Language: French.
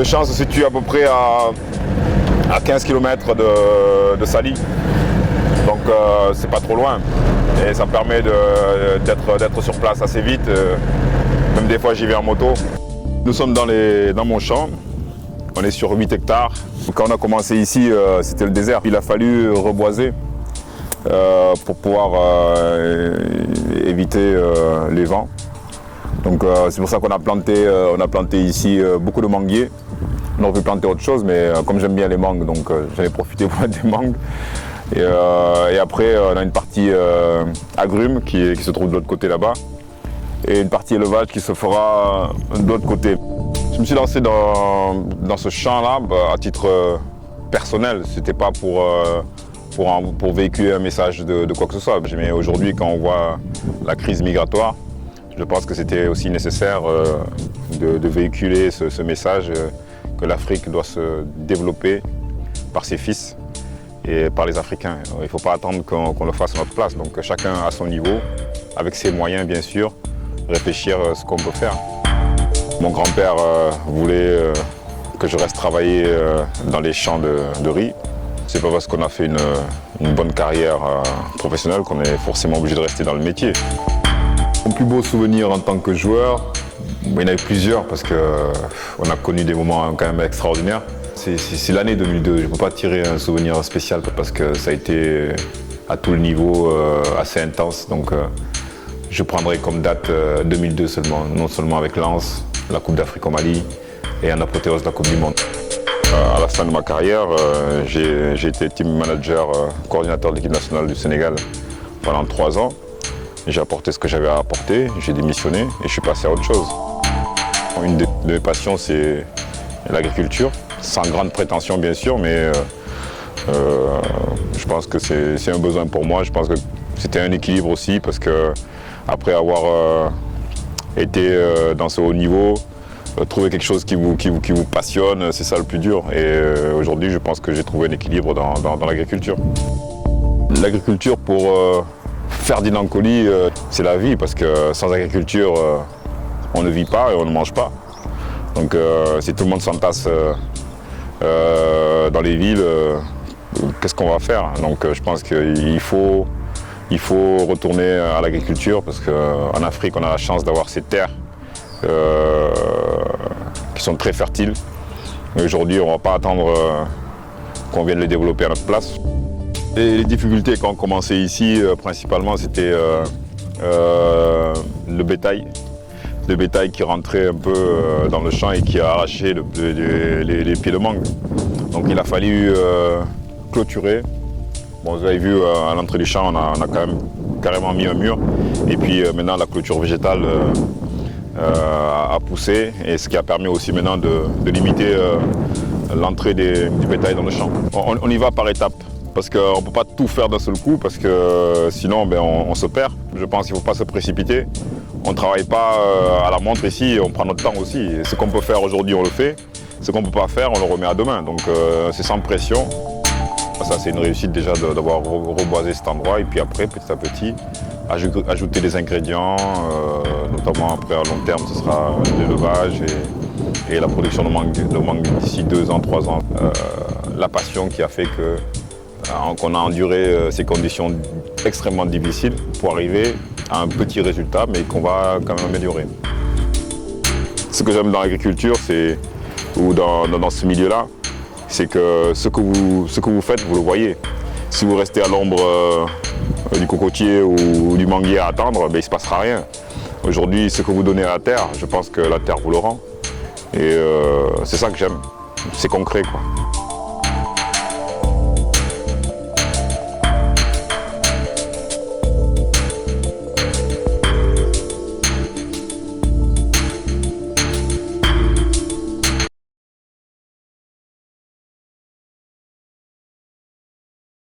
champ se situe à peu près à 15 km de Sali. Donc c'est pas trop loin. Et ça me permet d'être sur place assez vite. Même des fois j'y vais en moto. Nous sommes dans mon champ. On est sur 8 hectares. Quand on a commencé ici, c'était le désert. Il a fallu reboiser pour pouvoir éviter les vents. Donc c'est pour ça qu'on a planté ici beaucoup de manguiers. On aurait pu planter autre chose, mais comme j'aime bien les mangues, donc j'en ai profité pour mettre des mangues. Et après, on a une partie agrumes qui se trouve de l'autre côté là-bas, et une partie élevage qui se fera de l'autre côté. Je me suis lancé dans ce champ-là à titre personnel. C'était pas pour véhiculer un message de quoi que ce soit. Mais aujourd'hui, quand on voit la crise migratoire, je pense que c'était aussi nécessaire de véhiculer ce message que l'Afrique doit se développer par ses fils et par les Africains. Il ne faut pas attendre qu'on le fasse à notre place. Donc chacun à son niveau, avec ses moyens bien sûr, réfléchir à ce qu'on peut faire. Mon grand-père voulait que je reste travailler dans les champs de riz. C'est pas parce qu'on a fait une bonne carrière professionnelle qu'on est forcément obligé de rester dans le métier. Mon plus beau souvenir en tant que joueur, il y en avait plusieurs parce qu'on a connu des moments quand même extraordinaires. C'est l'année 2002, je ne peux pas tirer un souvenir spécial parce que ça a été à tout le niveau assez intense. Donc je prendrai comme date 2002 seulement, non seulement avec Lens, la Coupe d'Afrique au Mali et un apothéose de la Coupe du Monde. À la fin de ma carrière, j'ai été team manager, coordinateur de l'équipe nationale du Sénégal pendant 3 ans. J'ai apporté ce que j'avais à apporter, j'ai démissionné et je suis passé à autre chose. Une de mes passions, c'est l'agriculture, sans grande prétention bien sûr, mais je pense que c'est un besoin pour moi. Je pense que c'était un équilibre aussi parce que après avoir été dans ce haut niveau, trouver quelque chose qui vous passionne, c'est ça le plus dur. Et aujourd'hui, je pense que j'ai trouvé un équilibre dans l'agriculture. L'agriculture pour Ferdinand Coly, c'est la vie parce que sans agriculture, on ne vit pas et on ne mange pas. Donc si tout le monde s'entasse dans les villes, qu'est-ce qu'on va faire? Donc je pense qu'il faut retourner à l'agriculture parce qu'en Afrique, on a la chance d'avoir ces terres qui sont très fertiles. Aujourd'hui, on ne va pas attendre qu'on vienne les développer à notre place. Et les difficultés quand on commençait ici, principalement, c'était le bétail. Le bétail qui rentrait un peu dans le champ et qui a arraché les pieds de mangue. Donc il a fallu clôturer. Bon, vous avez vu à l'entrée du champ, on a quand même carrément mis un mur. Et puis maintenant la clôture végétale a poussé, et ce qui a permis aussi maintenant de limiter l'entrée du bétail dans le champ. On y va par étapes. Parce qu'on ne peut pas tout faire d'un seul coup, parce que sinon on se perd. Je pense qu'il ne faut pas se précipiter. On ne travaille pas à la montre ici, on prend notre temps aussi. Et ce qu'on peut faire aujourd'hui, on le fait. Ce qu'on ne peut pas faire, on le remet à demain. Donc c'est sans pression. Ça, c'est une réussite déjà d'avoir reboisé cet endroit. Et puis après, petit à petit, ajouter des ingrédients, notamment après à long terme, ce sera l'élevage et la production de mangue d'ici 2 ans, 3 ans. La passion qui a fait qu'on a enduré ces conditions extrêmement difficiles pour arriver à un petit résultat, mais qu'on va quand même améliorer. Ce que j'aime dans l'agriculture, ou dans ce milieu-là, c'est que ce que vous faites, vous le voyez. Si vous restez à l'ombre du cocotier ou du manguier à attendre, il ne se passera rien. Aujourd'hui, ce que vous donnez à la terre, je pense que la terre vous le rend. Et c'est ça que j'aime, c'est concret, quoi.